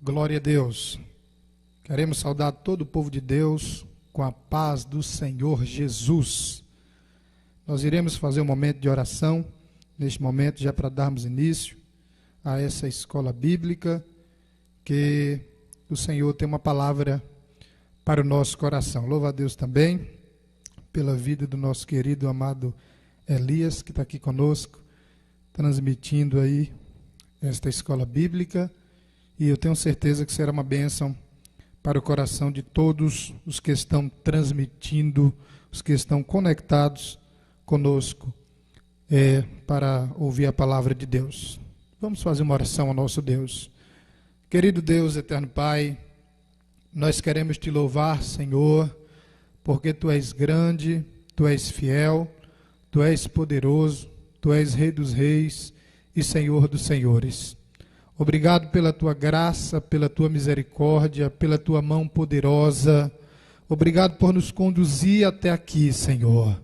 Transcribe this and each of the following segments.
Glória a Deus. Queremos saudar todo o povo de Deus com a paz do Senhor Jesus. Nós iremos fazer um momento de oração, neste momento, já para darmos início a essa escola bíblica, que o Senhor tem uma palavra para o nosso coração. Louva a Deus também pela vida do nosso querido, amado Elias, que está aqui conosco, transmitindo aí esta escola bíblica. E eu tenho certeza que será uma bênção para o coração de todos os que estão transmitindo, os que estão conectados conosco, para ouvir a palavra de Deus. Vamos fazer uma oração ao nosso Deus. Querido Deus, eterno Pai, nós queremos te louvar, Senhor, porque tu és grande, tu és fiel, tu és poderoso, tu és Rei dos reis e Senhor dos senhores. Obrigado pela tua graça, pela tua misericórdia, pela tua mão poderosa. Obrigado por nos conduzir até aqui, Senhor.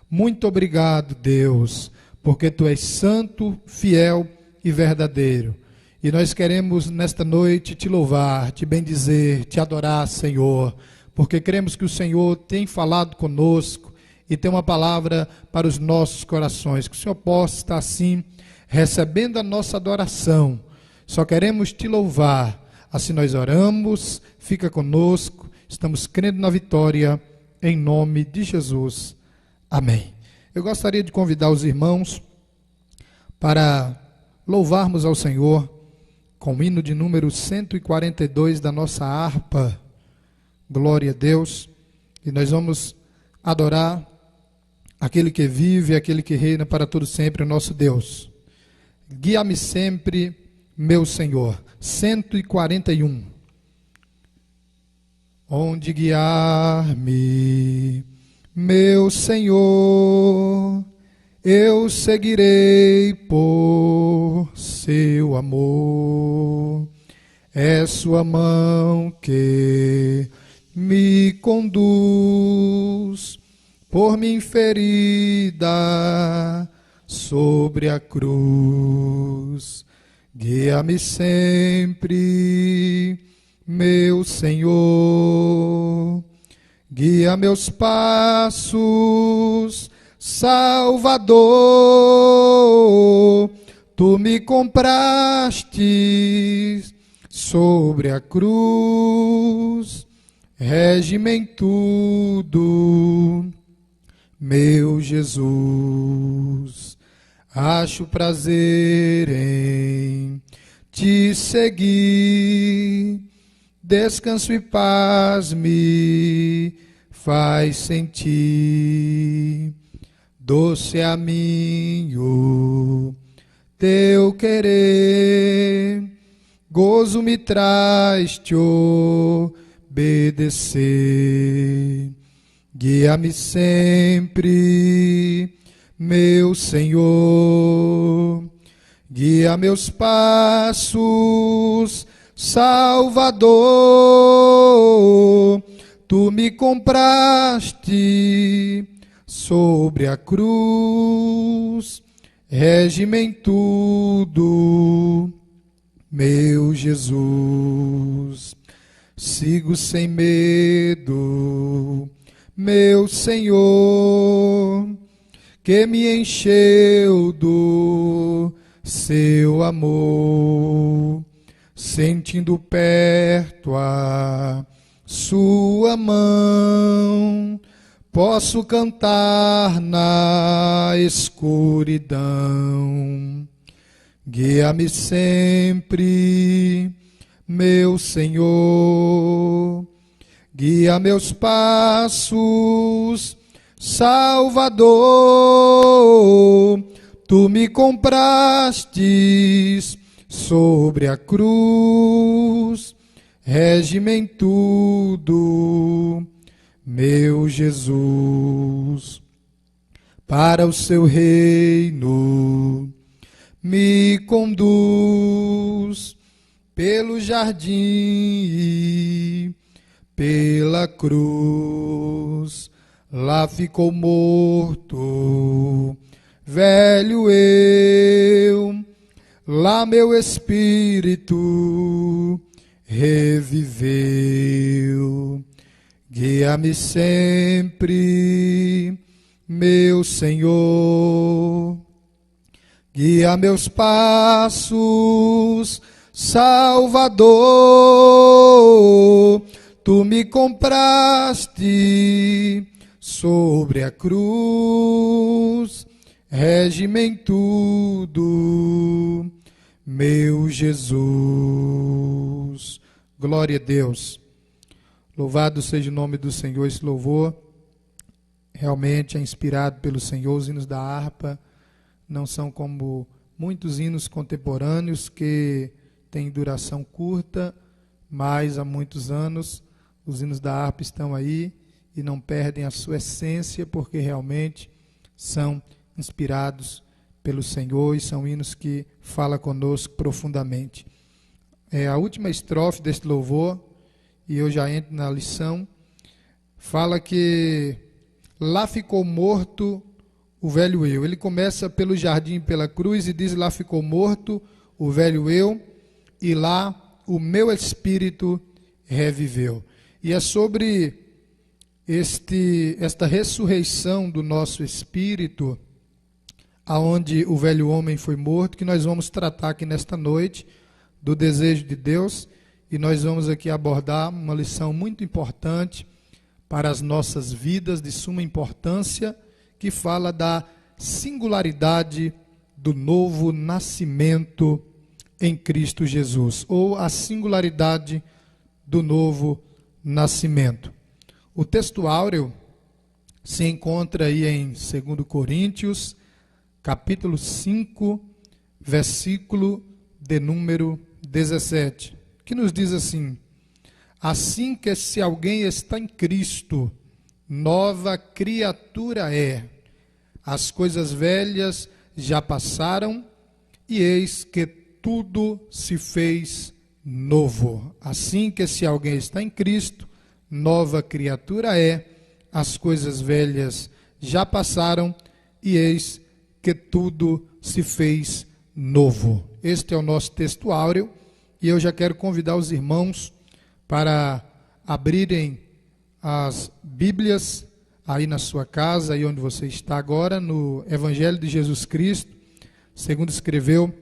Muito obrigado, Deus, porque tu és santo, fiel e verdadeiro. E nós queremos nesta noite te louvar, te bendizer, te adorar, Senhor, porque cremos que o Senhor tem falado conosco e tem uma palavra para os nossos corações. Que o Senhor possa estar assim, recebendo a nossa adoração. Só queremos te louvar, assim nós oramos, fica conosco, estamos crendo na vitória, em nome de Jesus, amém. Eu gostaria de convidar os irmãos para louvarmos ao Senhor com o hino de número 142 da nossa harpa, glória a Deus, e nós vamos adorar aquele que vive, aquele que reina para todo sempre, o nosso Deus. Guia-me sempre, meu Senhor. 141. Onde guiar-me, meu Senhor, eu seguirei por seu amor. É sua mão que me conduz por minha ferida sobre a cruz. Guia-me sempre, meu Senhor, guia meus passos, Salvador. Tu me compraste sobre a cruz, rege-me em tudo, meu Jesus. Acho prazer em te seguir, descanso e paz me faz sentir. Doce a mim o teu querer, gozo me traz te obedecer. Guia-me sempre, meu Senhor, guia meus passos, Salvador. Tu me compraste sobre a cruz, rege-me em tudo, meu Jesus. Sigo sem medo, meu Senhor, que me encheu do seu amor, sentindo perto a sua mão, posso cantar na escuridão. Guia-me sempre, meu Senhor, guia meus passos, Salvador. Tu me compraste sobre a cruz, rege-me em tudo, meu Jesus. Para o seu reino me conduz pelo jardim e pela cruz. Lá ficou morto, velho eu, lá meu espírito reviveu. Guia-me sempre, meu Senhor, guia meus passos, Salvador. Tu me compraste sobre a cruz, rege-me em tudo, meu Jesus. Glória a Deus. Louvado seja o nome do Senhor. Esse louvor realmente é inspirado pelo Senhor. Os hinos da harpa não são como muitos hinos contemporâneos que têm duração curta, mas há muitos anos os hinos da harpa estão aí e não perdem a sua essência, porque realmente são inspirados pelo Senhor e são hinos que falam conosco profundamente. A última estrofe deste louvor, e eu já entro na lição, fala que lá ficou morto o velho eu. Ele começa pelo jardim e pela cruz e diz: lá ficou morto o velho eu, e lá o meu espírito reviveu. E é sobre esta ressurreição do nosso espírito, aonde o velho homem foi morto, que nós vamos tratar aqui nesta noite, do desejo de Deus. E nós vamos aqui abordar uma lição muito importante para as nossas vidas, de suma importância, que fala da singularidade do novo nascimento em Cristo Jesus, ou a singularidade do novo nascimento. O texto áureo se encontra aí em 2 Coríntios, capítulo 5, versículo de número 17. Que nos diz assim: assim que se alguém está em Cristo, nova criatura é. As coisas velhas já passaram, e eis que tudo se fez novo. Assim que se alguém está em Cristo, nova criatura é. As coisas velhas já passaram, e eis que tudo se fez novo. Este é o nosso texto áureo. E eu já quero convidar os irmãos para abrirem as Bíblias aí na sua casa, aí onde você está agora, no Evangelho de Jesus Cristo, segundo escreveu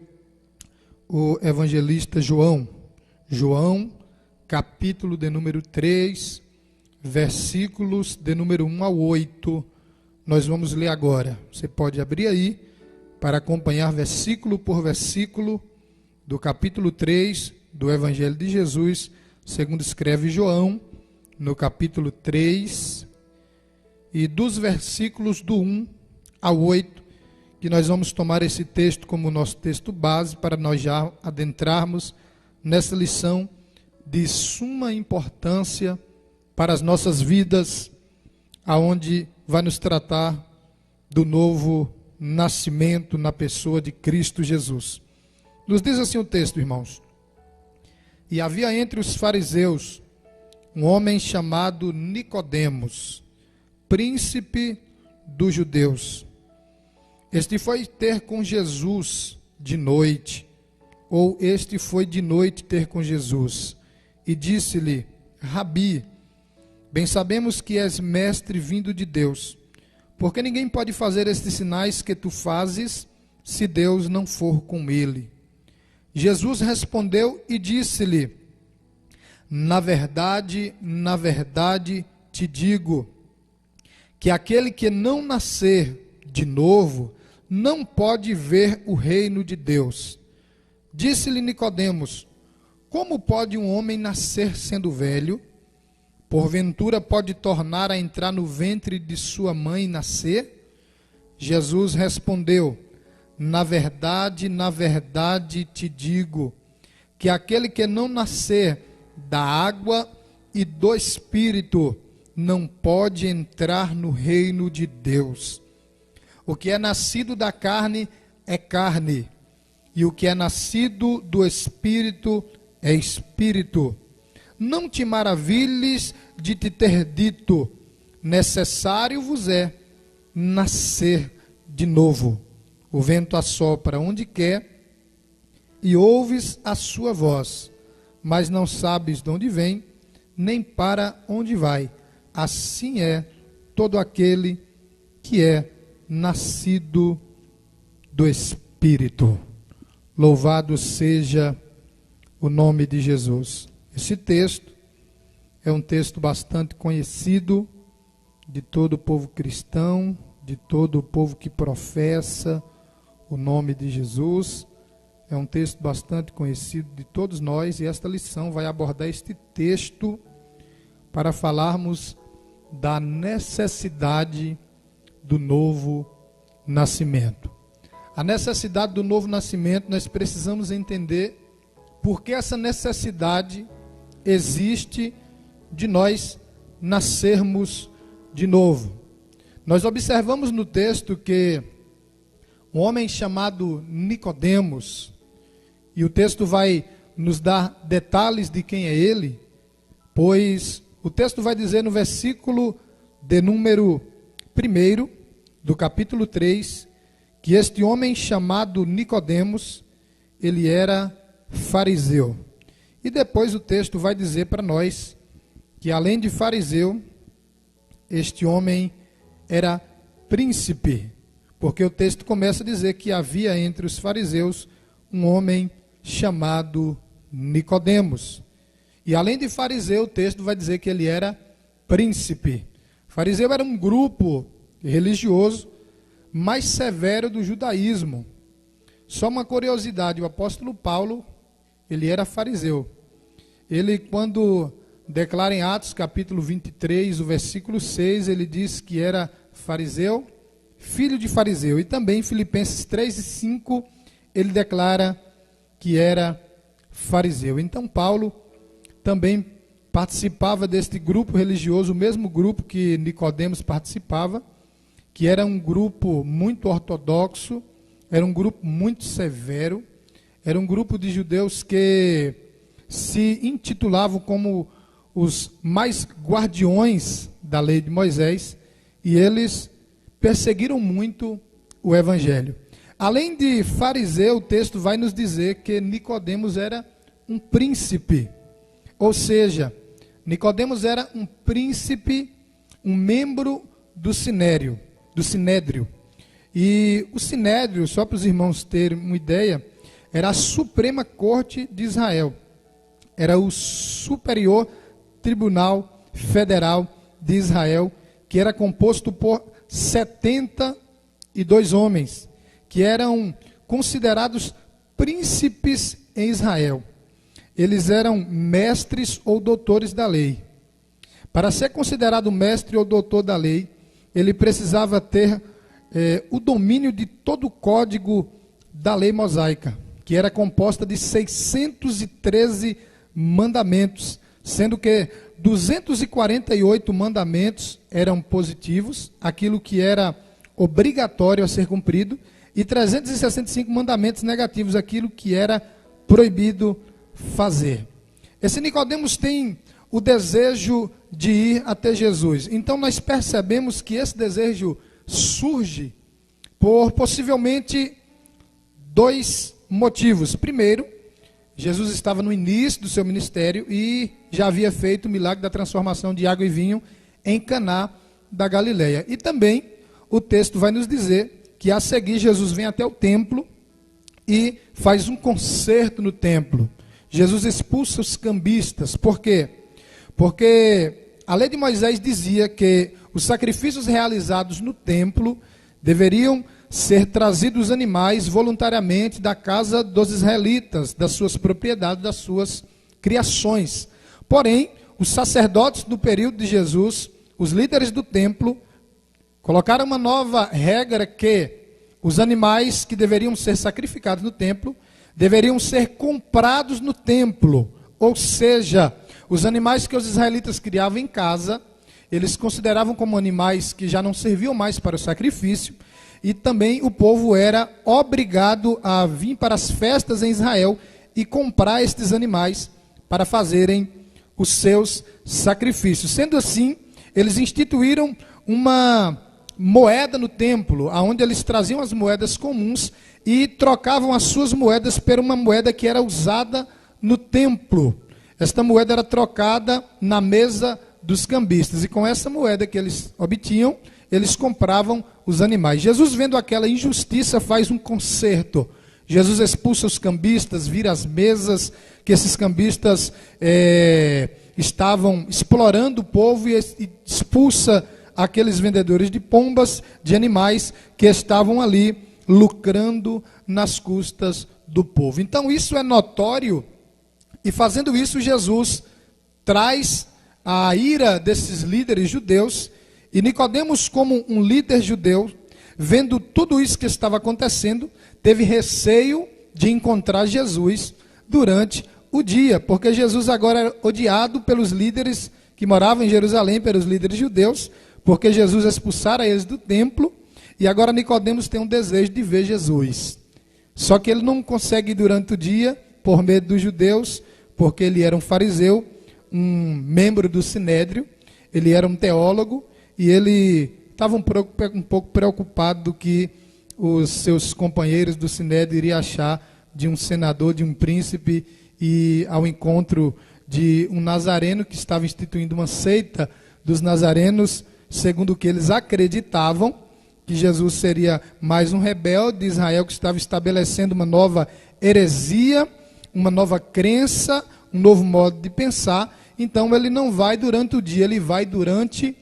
o evangelista João. João, capítulo de número 3, versículos de número 1 ao 8. Nós vamos ler agora. Você pode abrir aí para acompanhar versículo por versículo do capítulo 3 do Evangelho de Jesus, segundo escreve João, no capítulo 3, e dos versículos do 1 ao 8, que nós vamos tomar esse texto como nosso texto base, para nós já adentrarmos nessa lição de suma importância para as nossas vidas, aonde vai nos tratar do novo nascimento na pessoa de Cristo Jesus. Nos diz assim o texto, irmãos: e havia entre os fariseus um homem chamado Nicodemos, príncipe dos judeus. Este foi ter com Jesus de noite, ou este foi de noite ter com Jesus, e disse-lhe: Rabi, bem sabemos que és mestre vindo de Deus, porque ninguém pode fazer estes sinais que tu fazes, se Deus não for com ele. Jesus respondeu e disse-lhe: na verdade te digo, que aquele que não nascer de novo, não pode ver o reino de Deus. Disse-lhe Nicodemos: como pode um homem nascer sendo velho? Porventura pode tornar a entrar no ventre de sua mãe e nascer? Jesus respondeu: na verdade te digo, que aquele que não nascer da água e do Espírito não pode entrar no reino de Deus. O que é nascido da carne é carne, e o que é nascido do Espírito é Espírito. Não te maravilhes de te ter dito: necessário vos é nascer de novo. O vento assopra onde quer, e ouves a sua voz, mas não sabes de onde vem, nem para onde vai. Assim é todo aquele que é nascido do Espírito. Louvado seja o nome de Jesus. Esse texto é um texto bastante conhecido de todo o povo cristão, de todo o povo que professa o nome de Jesus. É um texto bastante conhecido de todos nós, e esta lição vai abordar este texto para falarmos da necessidade do novo nascimento. A necessidade do novo nascimento, nós precisamos entender por que essa necessidade existe de nós nascermos de novo. Nós observamos no texto que um homem chamado Nicodemos, e o texto vai nos dar detalhes de quem é ele, pois o texto vai dizer no versículo de número 1 do capítulo 3, que este homem chamado Nicodemos, ele era fariseu. E depois o texto vai dizer para nós que além de fariseu, este homem era príncipe, porque o texto começa a dizer que havia entre os fariseus um homem chamado Nicodemos. E além de fariseu, o texto vai dizer que ele era príncipe. Fariseu era um grupo religioso mais severo do judaísmo. Só uma curiosidade, o apóstolo Paulo, ele era fariseu. Ele, quando declara em Atos capítulo 23, o versículo 6, ele diz que era fariseu, filho de fariseu. E também em Filipenses 3 e 5, ele declara que era fariseu. Então Paulo também participava deste grupo religioso, o mesmo grupo que Nicodemos participava, que era um grupo muito ortodoxo, era um grupo muito severo, era um grupo de judeus que se intitulavam como os mais guardiões da lei de Moisés, e eles perseguiram muito o evangelho. Além de fariseu, o texto vai nos dizer que Nicodemos era um príncipe, ou seja, Nicodemos era um príncipe, um membro do Sinédrio. E o Sinédrio, só para os irmãos terem uma ideia, era a Suprema Corte de Israel. Era o superior Tribunal Federal de Israel, que era composto por 72 homens, que eram considerados príncipes em Israel. Eles eram mestres ou doutores da lei. Para ser considerado mestre ou doutor da lei, ele precisava ter o domínio de todo o código da lei mosaica, que era composta de 613 mandamentos, sendo que 248 mandamentos eram positivos, aquilo que era obrigatório a ser cumprido, e 365 mandamentos negativos, aquilo que era proibido fazer. Esse Nicodemos tem o desejo de ir até Jesus. Então nós percebemos que esse desejo surge por possivelmente dois motivos. Primeiro, Jesus estava no início do seu ministério e já havia feito o milagre da transformação de água e vinho em Caná da Galileia. E também o texto vai nos dizer que a seguir Jesus vem até o templo e faz um concerto no templo. Jesus expulsa os cambistas. Por quê? Porque a lei de Moisés dizia que os sacrifícios realizados no templo deveriam ser trazidos animais voluntariamente da casa dos israelitas, das suas propriedades, das suas criações. Porém, os sacerdotes do período de Jesus, os líderes do templo, colocaram uma nova regra que os animais que deveriam ser sacrificados no templo deveriam ser comprados no templo. Ou seja, os animais que os israelitas criavam em casa, eles consideravam como animais que já não serviam mais para o sacrifício, e também o povo era obrigado a vir para as festas em Israel e comprar estes animais para fazerem os seus sacrifícios. Sendo assim, eles instituíram uma moeda no templo, onde eles traziam as moedas comuns e trocavam as suas moedas por uma moeda que era usada no templo. Esta moeda era trocada na mesa dos cambistas, e com essa moeda que eles obtinham, eles compravam os animais. Jesus, vendo aquela injustiça, faz um conserto. Jesus expulsa os cambistas, vira as mesas que esses cambistas estavam explorando o povo, e expulsa aqueles vendedores de pombas, de animais, que estavam ali lucrando nas custas do povo. Então isso é notório, e fazendo isso Jesus traz a ira desses líderes judeus, e Nicodemos, como um líder judeu, vendo tudo isso que estava acontecendo, teve receio de encontrar Jesus durante o dia, porque Jesus agora era odiado pelos líderes que moravam em Jerusalém, pelos líderes judeus, porque Jesus expulsara eles do templo, e agora Nicodemos tem um desejo de ver Jesus. Só que ele não consegue ir durante o dia, por medo dos judeus, porque ele era um fariseu, um membro do Sinédrio, ele era um teólogo, e ele estava um pouco preocupado do que os seus companheiros do Sinédrio iriam achar de um senador, de um príncipe, e ao encontro de um nazareno que estava instituindo uma seita dos nazarenos, segundo o que eles acreditavam, que Jesus seria mais um rebelde de Israel que estava estabelecendo uma nova heresia, uma nova crença, um novo modo de pensar. Então ele não vai durante o dia, ele vai durante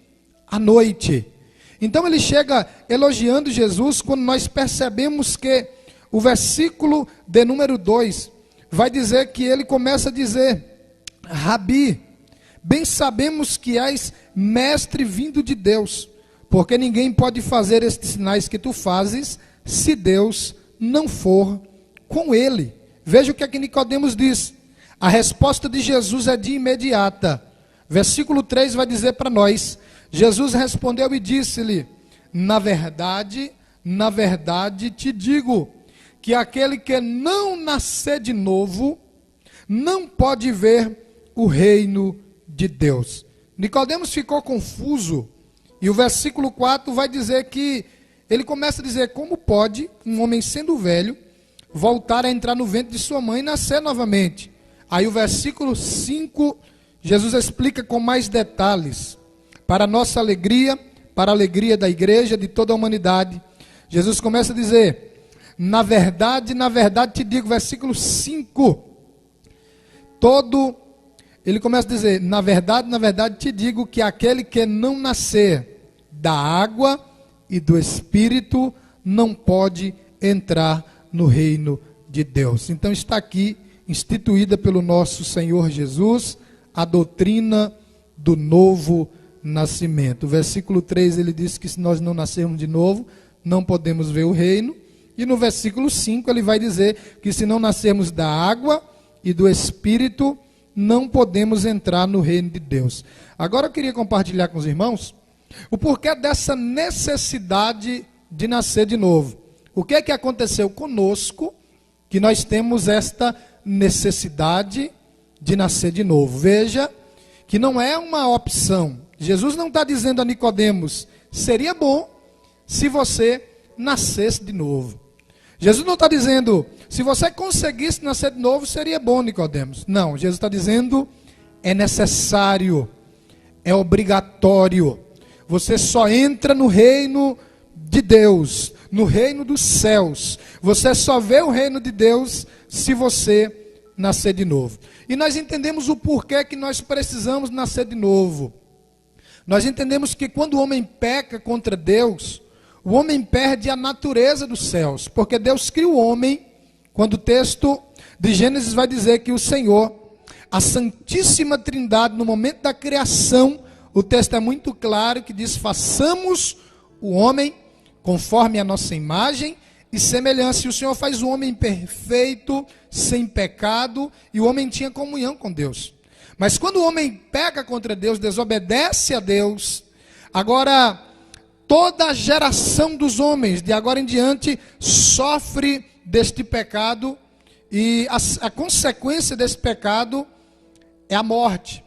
a noite. Então ele chega elogiando Jesus, quando nós percebemos que o versículo de número 2 vai dizer que ele começa a dizer: Rabi, bem sabemos que és mestre vindo de Deus, porque ninguém pode fazer estes sinais que tu fazes, se Deus não for com ele. Veja o que aqui Nicodemos diz. A resposta de Jesus é de imediata. Versículo 3 vai dizer para nós: Jesus respondeu e disse-lhe: na verdade te digo, que aquele que não nascer de novo, não pode ver o reino de Deus. Nicodemos ficou confuso, e o versículo 4 vai dizer que, ele começa a dizer: como pode um homem sendo velho, voltar a entrar no ventre de sua mãe e nascer novamente? Aí o versículo 5, Jesus explica com mais detalhes, para a nossa alegria, para a alegria da igreja, de toda a humanidade. Jesus começa a dizer: na verdade te digo, versículo 5, ele começa a dizer: na verdade te digo, que aquele que não nascer da água e do Espírito, não pode entrar no reino de Deus. Então está aqui, instituída pelo nosso Senhor Jesus, a doutrina do novo nascimento. O versículo 3 ele diz que se nós não nascermos de novo, não podemos ver o reino. E no versículo 5 ele vai dizer que se não nascermos da água e do Espírito, não podemos entrar no reino de Deus. Agora eu queria compartilhar com os irmãos o porquê dessa necessidade de nascer de novo. O que é que aconteceu conosco, que nós temos esta necessidade de nascer de novo? Veja que não é uma opção. Jesus não está dizendo a Nicodemos: seria bom se você nascesse de novo. Jesus não está dizendo: se você conseguisse nascer de novo, seria bom, Nicodemos. Não, Jesus está dizendo: é necessário, é obrigatório. Você só entra no reino de Deus, no reino dos céus. Você só vê o reino de Deus se você nascer de novo. E nós entendemos o porquê que nós precisamos nascer de novo. Nós entendemos que quando o homem peca contra Deus, o homem perde a natureza dos céus, porque Deus cria o homem, quando o texto de Gênesis vai dizer que o Senhor, a Santíssima Trindade, no momento da criação, o texto é muito claro que diz: façamos o homem conforme a nossa imagem e semelhança. E o Senhor faz o homem perfeito, sem pecado, e o homem tinha comunhão com Deus. Mas quando o homem peca contra Deus, desobedece a Deus, agora toda a geração dos homens, de agora em diante, sofre deste pecado, e a consequência desse pecado é a morte.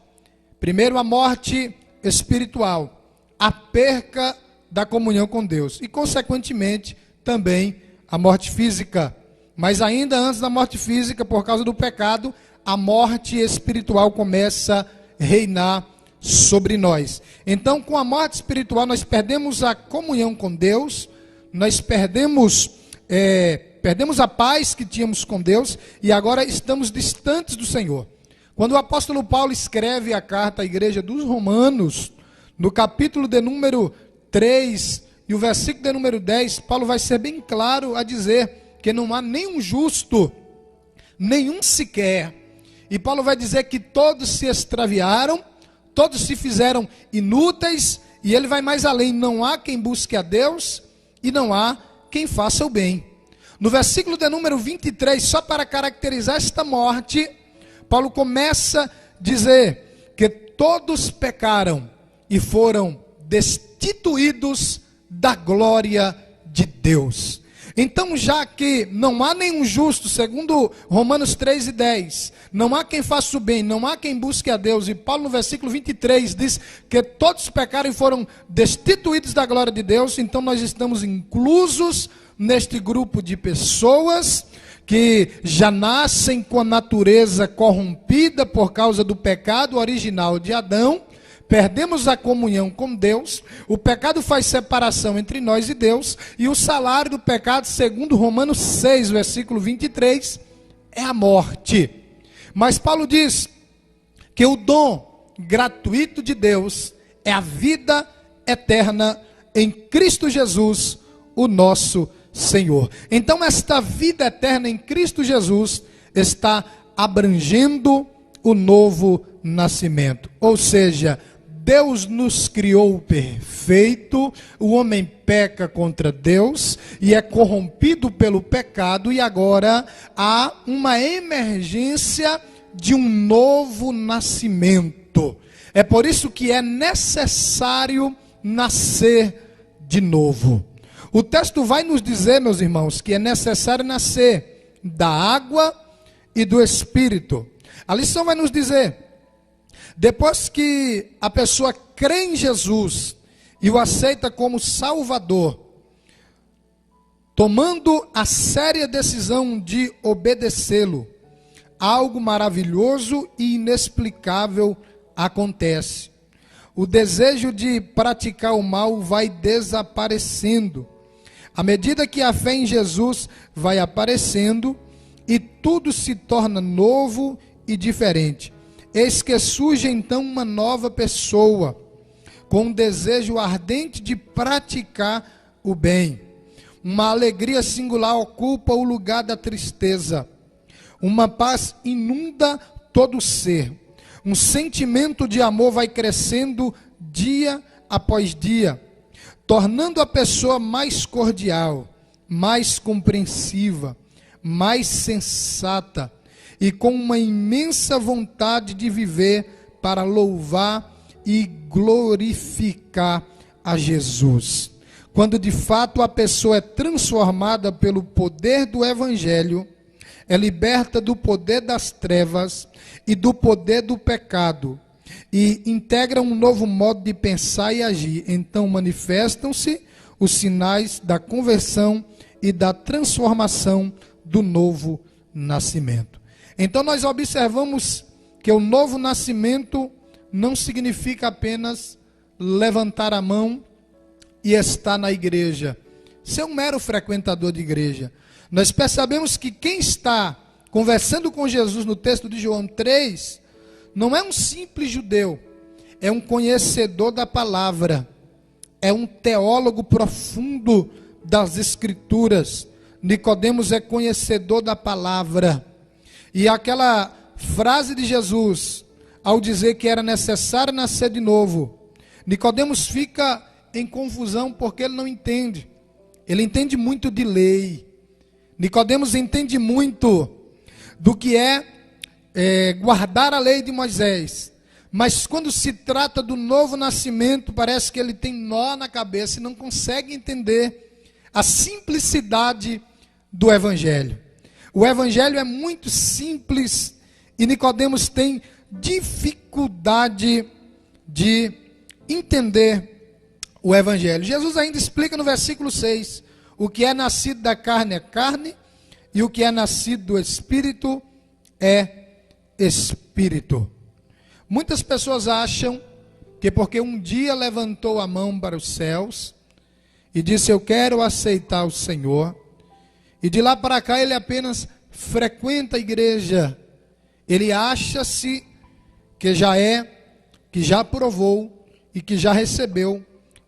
Primeiro, a morte espiritual, a perca da comunhão com Deus, e consequentemente também a morte física. Mas ainda antes da morte física, por causa do pecado, a morte espiritual começa a reinar sobre nós. Então, com a morte espiritual, nós perdemos a comunhão com Deus, nós perdemos a paz que tínhamos com Deus, e agora estamos distantes do Senhor. Quando o apóstolo Paulo escreve a carta à igreja dos Romanos, no capítulo de número 3 e o versículo de número 10, Paulo vai ser bem claro a dizer que não há nenhum justo, nenhum sequer. E Paulo vai dizer que todos se extraviaram, todos se fizeram inúteis, e ele vai mais além: não há quem busque a Deus e não há quem faça o bem. No versículo de número 23, só para caracterizar esta morte, Paulo começa a dizer que todos pecaram e foram destituídos da glória de Deus. Então, já que não há nenhum justo, segundo Romanos 3:10, não há quem faça o bem, não há quem busque a Deus, e Paulo no versículo 23 diz que todos pecaram e foram destituídos da glória de Deus, então nós estamos inclusos neste grupo de pessoas que já nascem com a natureza corrompida por causa do pecado original de Adão. Perdemos a comunhão com Deus, o pecado faz separação entre nós e Deus, e o salário do pecado, segundo Romanos 6, versículo 23, é a morte. Mas Paulo diz que o dom gratuito de Deus é a vida eterna em Cristo Jesus, o nosso Senhor. Então esta vida eterna em Cristo Jesus está abrangendo o novo nascimento, ou seja, Deus nos criou perfeito, o homem peca contra Deus e é corrompido pelo pecado, e agora há uma emergência de um novo nascimento. É por isso que é necessário nascer de novo. O texto vai nos dizer, meus irmãos, que é necessário nascer da água e do Espírito. A lição vai nos dizer: depois que a pessoa crê em Jesus e o aceita como Salvador, tomando a séria decisão de obedecê-lo, algo maravilhoso e inexplicável acontece. O desejo de praticar o mal vai desaparecendo. À medida que a fé em Jesus vai aparecendo, e tudo se torna novo e diferente. Eis que surge então uma nova pessoa, com um desejo ardente de praticar o bem. Uma alegria singular ocupa o lugar da tristeza. Uma paz inunda todo o ser. Um sentimento de amor vai crescendo dia após dia, tornando a pessoa mais cordial, mais compreensiva, mais sensata, e com uma imensa vontade de viver para louvar e glorificar a Jesus. Quando de fato a pessoa é transformada pelo poder do Evangelho, é liberta do poder das trevas e do poder do pecado, e integra um novo modo de pensar e agir, então manifestam-se os sinais da conversão e da transformação do novo nascimento. Então nós observamos que o novo nascimento não significa apenas levantar a mão e estar na igreja, ser um mero frequentador de igreja. Nós percebemos que quem está conversando com Jesus no texto de João 3, não é um simples judeu, é um conhecedor da palavra, é um teólogo profundo das Escrituras. Nicodemos é conhecedor da palavra. E aquela frase de Jesus, ao dizer que era necessário nascer de novo, Nicodemos fica em confusão porque ele não entende. Ele entende muito de lei. Nicodemos entende muito do que é guardar a lei de Moisés. Mas quando se trata do novo nascimento, parece que ele tem nó na cabeça e não consegue entender a simplicidade do Evangelho. O Evangelho é muito simples e Nicodemos tem dificuldade de entender o Evangelho. Jesus ainda explica no versículo 6, o que é nascido da carne é carne, e o que é nascido do Espírito é espírito. Muitas pessoas acham que porque um dia levantou a mão para os céus e disse: eu quero aceitar o Senhor, e de lá para cá ele apenas frequenta a igreja, ele acha-se que já aprovou e que já recebeu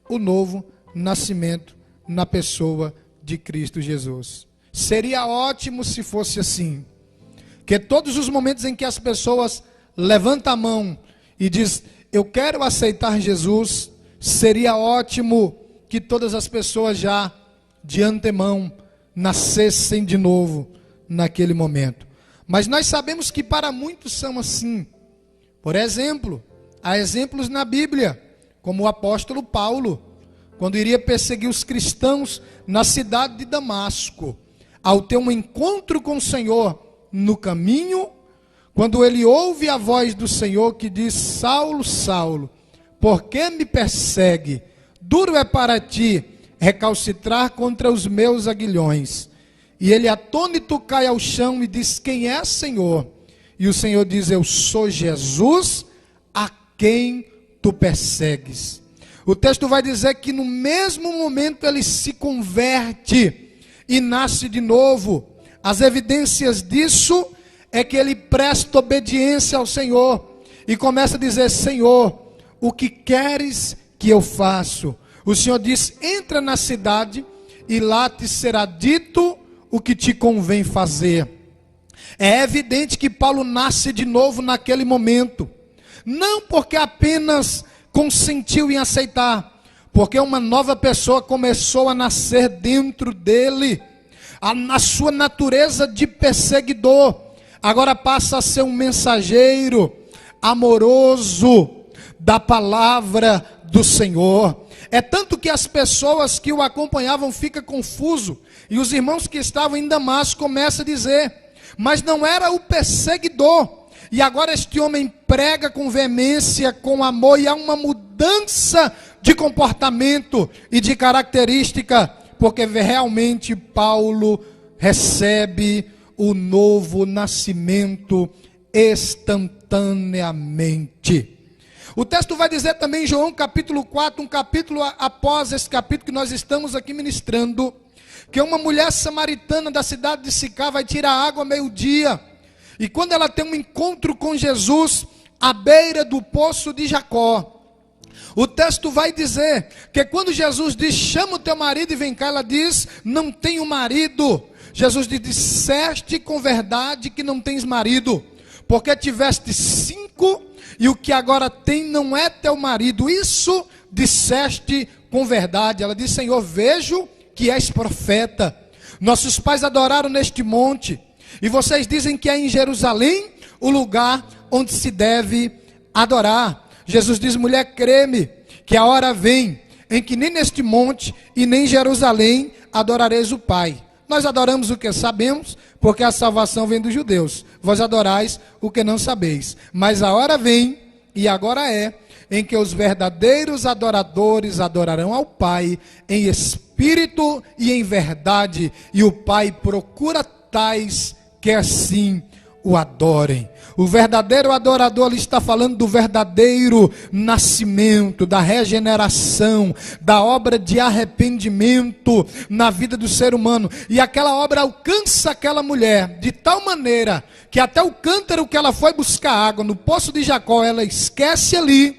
o novo nascimento na pessoa de Cristo Jesus. Seria ótimo se fosse assim, que todos os momentos em que as pessoas levantam a mão e diz: eu quero aceitar Jesus, seria ótimo que todas as pessoas já de antemão nascessem de novo naquele momento. Mas nós sabemos que para muitos são assim. Por exemplo, há exemplos na Bíblia, como o apóstolo Paulo, quando iria perseguir os cristãos na cidade de Damasco, ao ter um encontro com o Senhor no caminho, quando ele ouve a voz do Senhor que diz: Saulo, Saulo, por que me persegue? Duro é para ti recalcitrar contra os meus aguilhões. E ele atônito cai ao chão e diz: quem é, Senhor? E o Senhor diz: eu sou Jesus, a quem tu persegues. O texto vai dizer que no mesmo momento ele se converte e nasce de novo. As evidências disso é que ele presta obediência ao Senhor e começa a dizer: Senhor, o que queres que eu faço? O Senhor diz: entra na cidade e lá te será dito o que te convém fazer. É evidente que Paulo nasce de novo naquele momento, não porque apenas consentiu em aceitar, porque uma nova pessoa começou a nascer dentro dele. Na sua natureza de perseguidor, agora passa a ser um mensageiro amoroso da palavra do Senhor. É tanto que as pessoas que o acompanhavam ficam confusos, e os irmãos que estavam em Damasco começam a dizer: mas não era o perseguidor, e agora este homem prega com veemência, com amor, e há uma mudança de comportamento e de característica, porque realmente Paulo recebe o novo nascimento instantaneamente. O texto vai dizer também em João capítulo 4, um capítulo após esse capítulo que nós estamos aqui ministrando, que uma mulher samaritana da cidade de Sicá vai tirar água ao meio-dia, e quando ela tem um encontro com Jesus à beira do poço de Jacó, o texto vai dizer que quando Jesus diz: chama o teu marido e vem cá, ela diz: não tenho marido. Jesus diz: disseste com verdade que não tens marido, porque tiveste 5 e o que agora tem não é teu marido. Isso disseste com verdade. Ela diz: Senhor, vejo que és profeta. Nossos pais adoraram neste monte, e vocês dizem que é em Jerusalém o lugar onde se deve adorar. Jesus diz: mulher, crê-me, que a hora vem em que nem neste monte e nem em Jerusalém adorareis o Pai. Nós adoramos o que sabemos, porque a salvação vem dos judeus. Vós adorais o que não sabeis. Mas a hora vem, e agora é, em que os verdadeiros adoradores adorarão ao Pai em espírito e em verdade, e o Pai procura tais que assim o adorem. O verdadeiro adorador, ele está falando do verdadeiro nascimento, da regeneração, da obra de arrependimento na vida do ser humano. E aquela obra alcança aquela mulher de tal maneira que até o cântaro que ela foi buscar água no poço de Jacó, ela esquece ali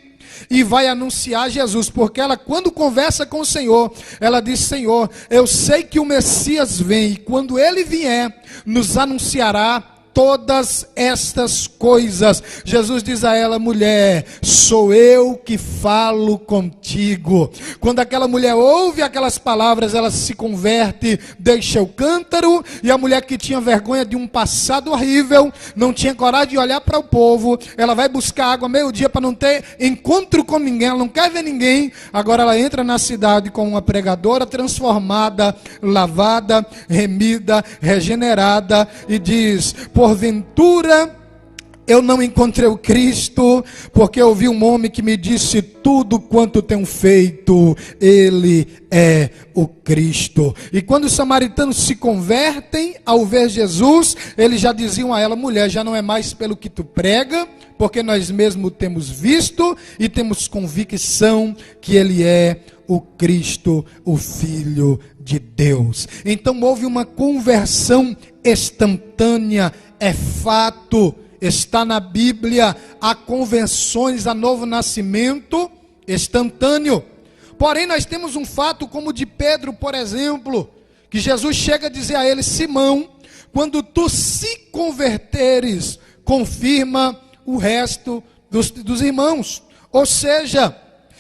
e vai anunciar Jesus, porque ela, quando conversa com o Senhor, ela diz: Senhor, eu sei que o Messias vem, e quando ele vier, nos anunciará todas estas coisas. Jesus diz a ela: mulher, sou eu que falo contigo. Quando aquela mulher ouve aquelas palavras, ela se converte, deixa o cântaro, e a mulher que tinha vergonha de um passado horrível, não tinha coragem de olhar para o povo, ela vai buscar água meio-dia para não ter encontro com ninguém, ela não quer ver ninguém. Agora ela entra na cidade como uma pregadora transformada, lavada, remida, regenerada, e diz: porventura Eu não encontrei o Cristo, porque eu vi um homem que me disse: tudo quanto tenho feito, ele é o Cristo. E quando os samaritanos se convertem ao ver Jesus, eles já diziam a ela: mulher, já não é mais pelo que tu prega, porque nós mesmos temos visto e temos convicção que ele é o Cristo, o Filho de Deus. Então houve uma conversão instantânea, é fato. Está na Bíblia, há conversões a novo nascimento instantâneo. Porém, nós temos um fato como o de Pedro, por exemplo, que Jesus chega a dizer a ele: Simão, quando tu se converteres, confirma o resto dos irmãos. Ou seja,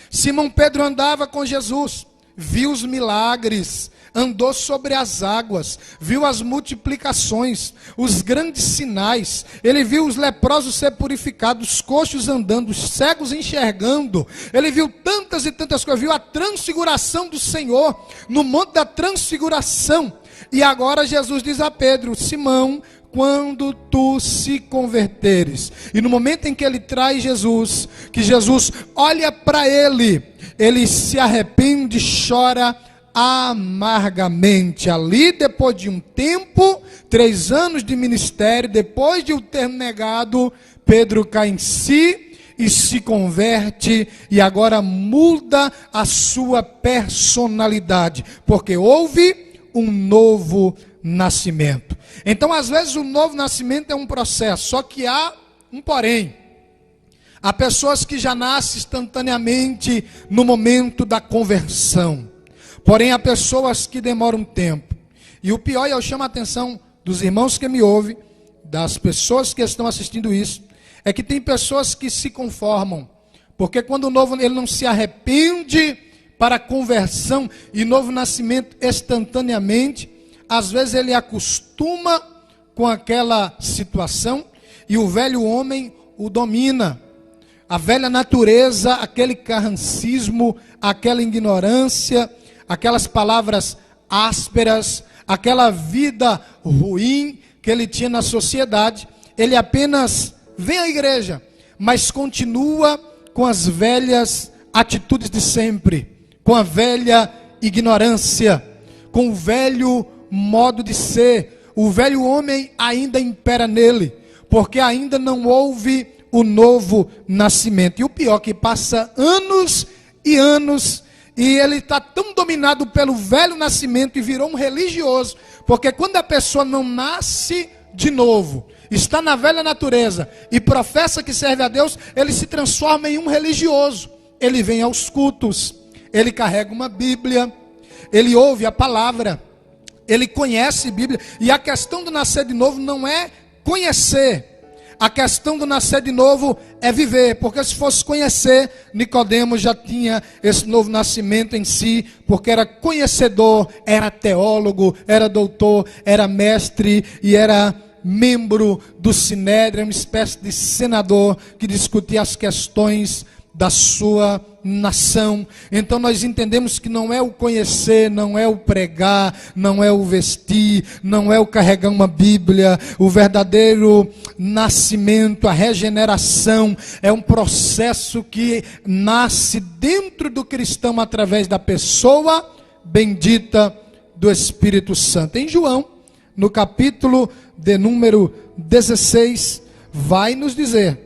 Simão Pedro andava com Jesus, viu os milagres, andou sobre as águas, viu as multiplicações, os grandes sinais. Ele viu os leprosos ser purificados, os coxos andando, os cegos enxergando. Ele viu tantas e tantas coisas, viu a transfiguração do Senhor no monte da transfiguração. E agora Jesus diz a Pedro: Simão, quando tu se converteres. E no momento em que ele traz Jesus, que Jesus olha para ele, ele se arrepende, chora amargamente. Ali, depois de um tempo, 3 anos de ministério, depois de o ter negado, Pedro cai em si e se converte, e agora muda a sua personalidade, porque houve um novo nascimento. Então, às vezes, o novo nascimento é um processo, só que há um porém. Há pessoas que já nascem instantaneamente no momento da conversão. Porém, há pessoas que demoram um tempo. E o pior, e eu chamo a atenção dos irmãos que me ouvem, das pessoas que estão assistindo isso, é que tem pessoas que se conformam. Porque quando o novo, ele não se arrepende para a conversão e novo nascimento instantaneamente, às vezes ele acostuma com aquela situação e o velho homem o domina. A velha natureza, aquele carrancismo, aquela ignorância, aquelas palavras ásperas, aquela vida ruim que ele tinha na sociedade, ele apenas vem à igreja, mas continua com as velhas atitudes de sempre, com a velha ignorância, com o velho modo de ser. O velho homem ainda impera nele, porque ainda não houve o novo nascimento. E o pior, que passa anos e anos, e ele está tão dominado pelo velho nascimento e virou um religioso, porque quando a pessoa não nasce de novo, está na velha natureza e professa que serve a Deus, ele se transforma em um religioso. Ele vem aos cultos, ele carrega uma Bíblia, ele ouve a palavra, ele conhece a Bíblia. E a questão do nascer de novo não é conhecer, a questão do nascer de novo é viver, porque se fosse conhecer, Nicodemo já tinha esse novo nascimento em si, porque era conhecedor, era teólogo, era doutor, era mestre e era membro do Sinédrio, uma espécie de senador que discutia as questões da sua nação. Então nós entendemos que não é o conhecer, não é o pregar, não é o vestir, não é o carregar uma Bíblia. O verdadeiro nascimento, a regeneração, é um processo que nasce dentro do cristão através da pessoa bendita do Espírito Santo. Em João, no capítulo de número 16, vai nos dizer,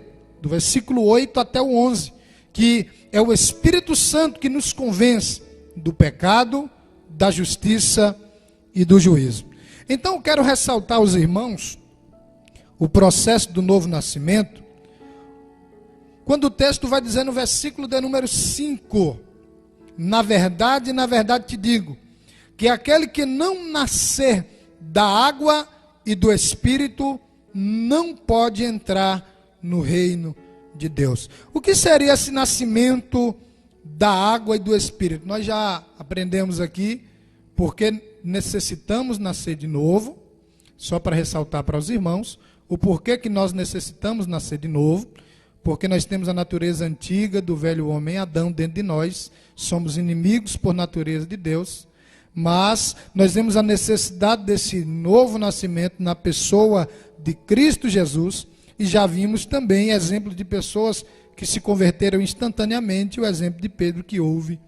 do versículo 8 até o 11, que é o Espírito Santo que nos convence do pecado, da justiça e do juízo. Então eu quero ressaltar aos irmãos o processo do novo nascimento, quando o texto vai dizer no versículo de número 5, na verdade te digo, que aquele que não nascer da água e do Espírito não pode entrar no reino de Deus. O que seria esse nascimento da água e do Espírito? Nós já aprendemos aqui porque necessitamos nascer de novo, só para ressaltar para os irmãos, o porquê que nós necessitamos nascer de novo, porque nós temos a natureza antiga do velho homem Adão dentro de nós, somos inimigos por natureza de Deus, mas nós temos a necessidade desse novo nascimento na pessoa de Cristo Jesus, e já vimos também exemplos de pessoas que se converteram instantaneamente, o exemplo de Pedro, que houve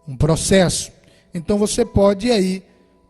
um processo. Então você pode aí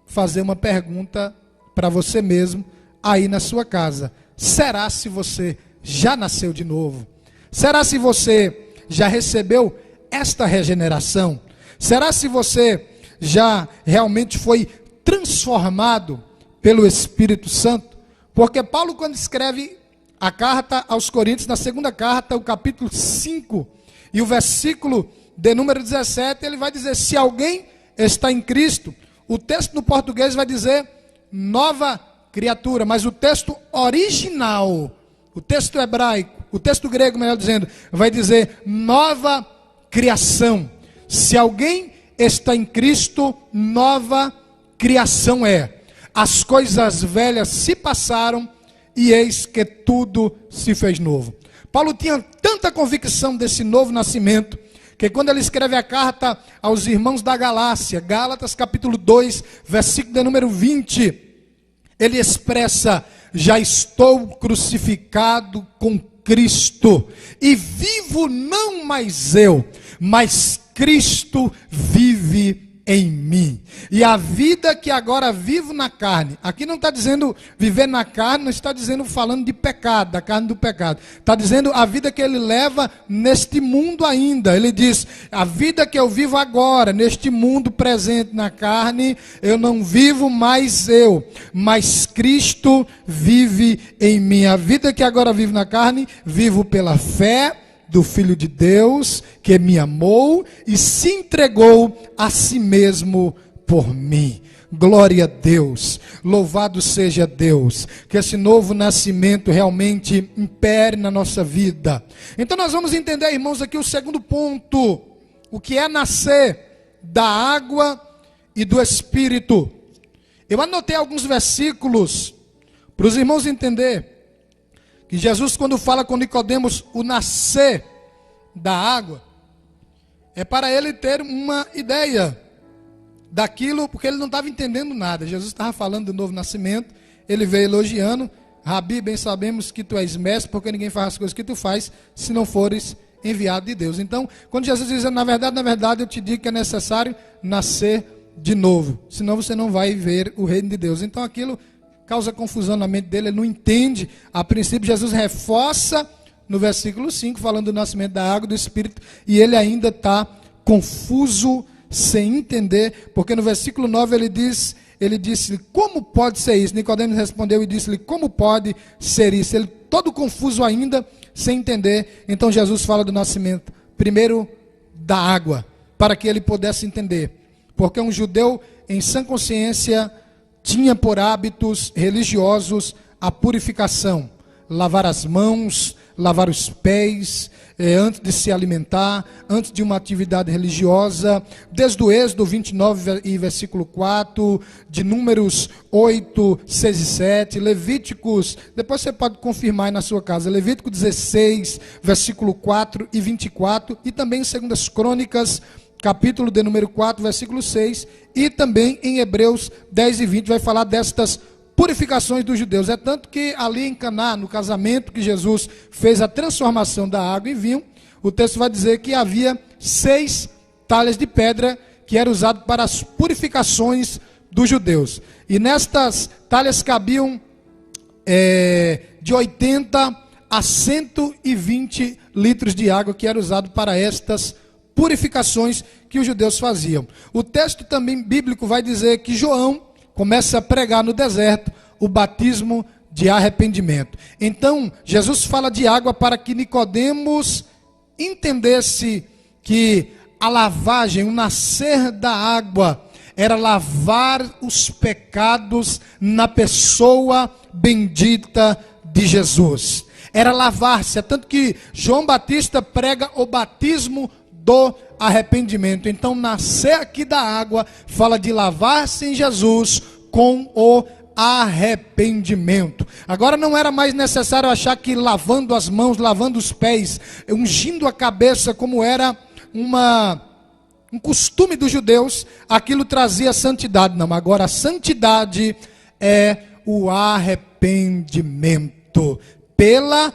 fazer uma pergunta para você mesmo, aí na sua casa. Será se você já nasceu de novo? Será se você já recebeu esta regeneração? Será se você já realmente foi transformado pelo Espírito Santo? Porque Paulo, quando escreve a carta aos Coríntios, na segunda carta, o capítulo 5, e o versículo de número 17, ele vai dizer, se alguém está em Cristo, o texto no português vai dizer, nova criatura, mas o texto original, o texto hebraico, o texto grego, melhor dizendo, vai dizer, nova criação. Se alguém está em Cristo, nova criação é. As coisas velhas se passaram, e eis que tudo se fez novo. Paulo tinha tanta convicção desse novo nascimento, que quando ele escreve a carta aos irmãos da Galácia, Gálatas capítulo 2, versículo de número 20, ele expressa, já estou crucificado com Cristo, e vivo não mais eu, mas Cristo vive em mim. E a vida que agora vivo na carne, aqui não está dizendo viver na carne, não está dizendo falando de pecado, da carne do pecado, está dizendo a vida que ele leva neste mundo ainda. Ele diz, a vida que eu vivo agora, neste mundo presente na carne, eu não vivo mais eu, mas Cristo vive em mim. A vida que agora vivo na carne, vivo pela fé do Filho de Deus, que me amou e se entregou a si mesmo por mim. Glória a Deus, louvado seja Deus, que esse novo nascimento realmente impere na nossa vida. Então nós vamos entender, irmãos, aqui o segundo ponto, o que é nascer da água e do Espírito. Eu anotei alguns versículos para os irmãos entenderem que Jesus, quando fala com Nicodemos, o nascer da água, é para ele ter uma ideia daquilo, porque ele não estava entendendo nada. Jesus estava falando do novo nascimento, ele veio elogiando, Rabi, bem sabemos que tu és mestre, porque ninguém faz as coisas que tu faz, se não fores enviado de Deus. Então, quando Jesus diz, na verdade, eu te digo que é necessário nascer de novo, senão você não vai ver o reino de Deus. Então, aquilo causa confusão na mente dele, ele não entende. A princípio, Jesus reforça no versículo 5, falando do nascimento da água e do Espírito, e ele ainda está confuso, sem entender, porque no versículo 9 ele disse, como pode ser isso? Nicodemos respondeu e disse-lhe, como pode ser isso? Ele todo confuso ainda, sem entender. Então Jesus fala do nascimento, primeiro da água, para que ele pudesse entender, porque um judeu em sã consciência tinha por hábitos religiosos a purificação, lavar as mãos, lavar os pés, antes de se alimentar, antes de uma atividade religiosa, desde o Êxodo 29 e versículo 4, de Números 8, 6 e 7, Levíticos, depois você pode confirmar aí na sua casa, Levítico 16, versículo 4 e 24, e também em 2 Crônicas, capítulo de número 4, versículo 6, e também em Hebreus 10 e 20, vai falar destas purificações dos judeus. É tanto que ali em Caná, no casamento que Jesus fez a transformação da água em vinho, o texto vai dizer que havia 6 talhas de pedra que eram usadas para as purificações dos judeus. E nestas talhas cabiam de 80 a 120 litros de água que era usado para estas purificações que os judeus faziam. O texto também bíblico vai dizer que João começa a pregar no deserto o batismo de arrependimento. Então, Jesus fala de água para que Nicodemos entendesse que a lavagem, o nascer da água, era lavar os pecados na pessoa bendita de Jesus. Era lavar-se, é tanto que João Batista prega o batismo do arrependimento. Então, nascer aqui da água fala de lavar-se em Jesus com o arrependimento. Agora não era mais necessário achar que lavando as mãos, lavando os pés, ungindo a cabeça, como era um costume dos judeus, aquilo trazia santidade. Não, agora a santidade é o arrependimento pela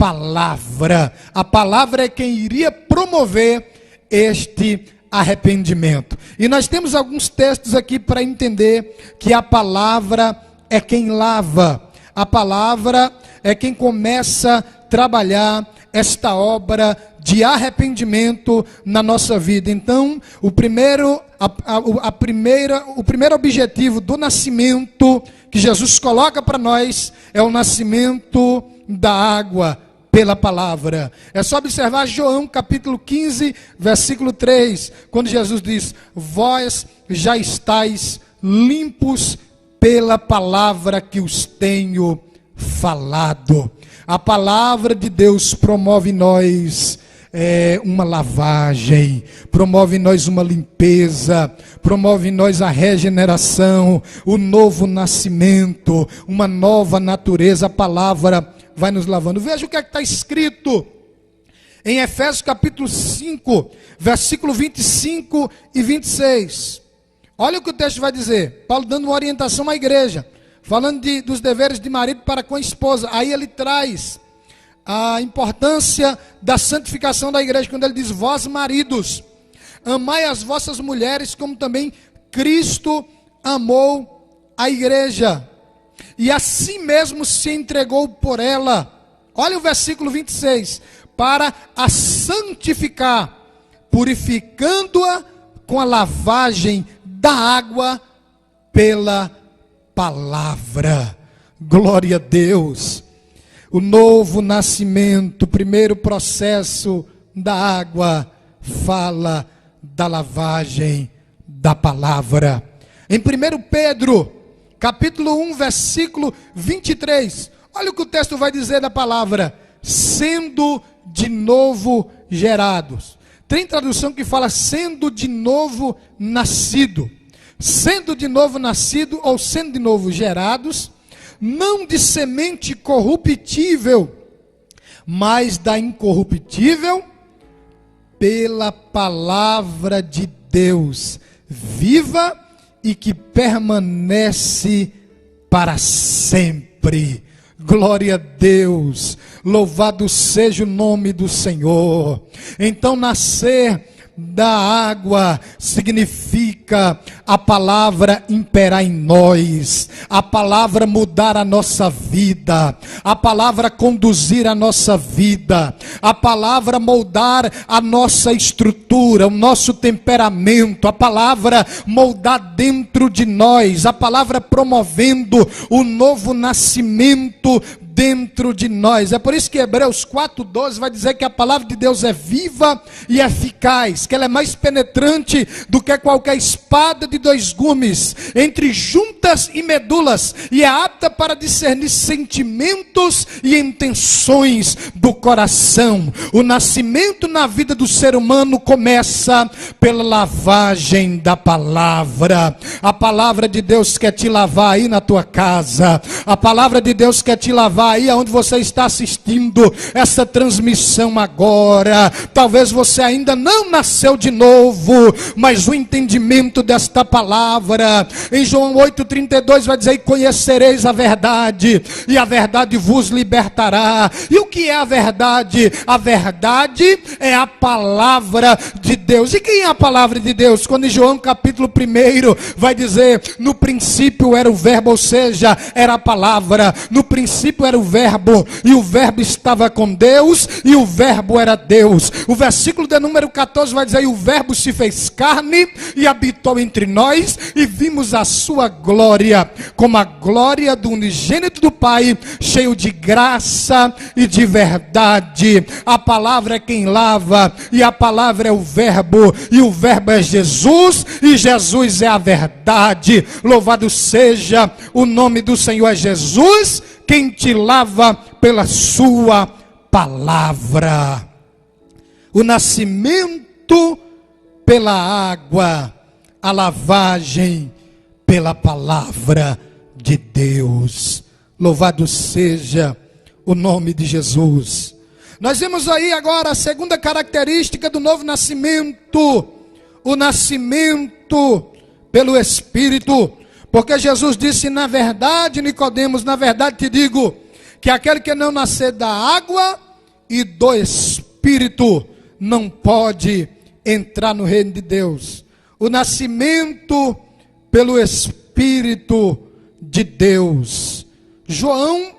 palavra. A palavra é quem iria promover este arrependimento. E nós temos alguns textos aqui para entender que a palavra é quem lava. A palavra é quem começa a trabalhar esta obra de arrependimento na nossa vida. Então, o primeiro objetivo do nascimento que Jesus coloca para nós é o nascimento da água pela palavra. É só observar João capítulo 15, versículo 3, quando Jesus diz: vós já estáis limpos pela palavra que os tenho falado. A palavra de Deus promove em nós uma lavagem, promove em nós uma limpeza, promove em nós a regeneração, o novo nascimento, uma nova natureza. A palavra vai nos lavando. Veja o que é que está escrito em Efésios capítulo 5, versículo 25 e 26. Olha o que o texto vai dizer. Paulo dando uma orientação à igreja, falando dos deveres de marido para com a esposa. Aí ele traz a importância da santificação da igreja, quando ele diz: vós maridos, amai as vossas mulheres, como também Cristo amou a igreja, e assim mesmo se entregou por ela. Olha o versículo 26. Para a santificar, purificando-a com a lavagem da água pela palavra. Glória a Deus. O novo nascimento, o primeiro processo da água, fala da lavagem da palavra. Em 1 Pedro, capítulo 1, versículo 23, olha o que o texto vai dizer da palavra: sendo de novo gerados. Tem tradução que fala sendo de novo nascido. Sendo de novo nascido ou sendo de novo gerados, não de semente corruptível, mas da incorruptível, pela palavra de Deus, viva e que permanece para sempre. Glória a Deus, louvado seja o nome do Senhor. Então, nascer da água significa a palavra imperar em nós, a palavra mudar a nossa vida, a palavra conduzir a nossa vida, a palavra moldar a nossa estrutura, o nosso temperamento, a palavra moldar dentro de nós, a palavra promovendo o novo nascimento dentro de nós. É por isso que Hebreus 4:12 vai dizer que a palavra de Deus é viva e eficaz, que ela é mais penetrante do que qualquer espada de dois gumes, entre juntas e medulas, e é apta para discernir sentimentos e intenções do coração. O nascimento na vida do ser humano começa pela lavagem da palavra. A palavra de Deus quer te lavar aí na tua casa, a palavra de Deus quer te lavar aí aonde você está assistindo essa transmissão agora. Talvez você ainda não nasceu de novo, mas o entendimento desta palavra, em João 8:32 vai dizer: e conhecereis a verdade, e a verdade vos libertará. E o que é a verdade? A verdade é a palavra de Deus. E quem é a palavra de Deus? Quando em João capítulo 1 vai dizer: no princípio era o verbo, ou seja, era a palavra. No princípio era o verbo, e o verbo estava com Deus, e o verbo era Deus. O versículo de número 14 vai dizer: e o verbo se fez carne e habitou entre nós, e vimos a sua glória, como a glória do unigênito do Pai, cheio de graça e de verdade. A palavra é quem lava, e a palavra é o verbo, e o verbo é Jesus, e Jesus é a verdade. Louvado seja o nome do Senhor. É Jesus quem te lava pela sua palavra. O nascimento pela água, a lavagem pela palavra de Deus. Louvado seja o nome de Jesus. Nós vemos aí agora a segunda característica do novo nascimento: o nascimento pelo Espírito. Porque Jesus disse: na verdade, Nicodemos, na verdade te digo, que aquele que não nascer da água e do Espírito não pode entrar no reino de Deus. O nascimento pelo Espírito de Deus. João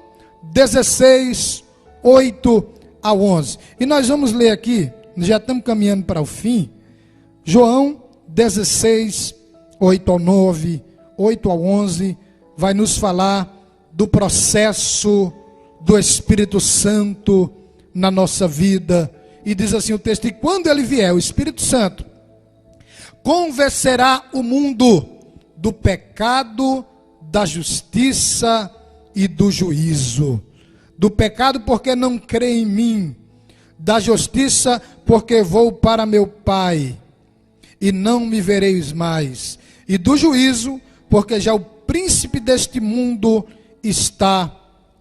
16, 8 a 11. E nós vamos ler aqui, já estamos caminhando para o fim, João 16, 8 ao 9, 8 ao 11, vai nos falar do processo do Espírito Santo na nossa vida. E diz assim o texto: e quando ele vier, o Espírito Santo convencerá o mundo do pecado, da justiça e do juízo. Do pecado, porque não crê em mim. Da justiça, porque vou para meu Pai e não me vereis mais. E do juízo, porque já o príncipe deste mundo está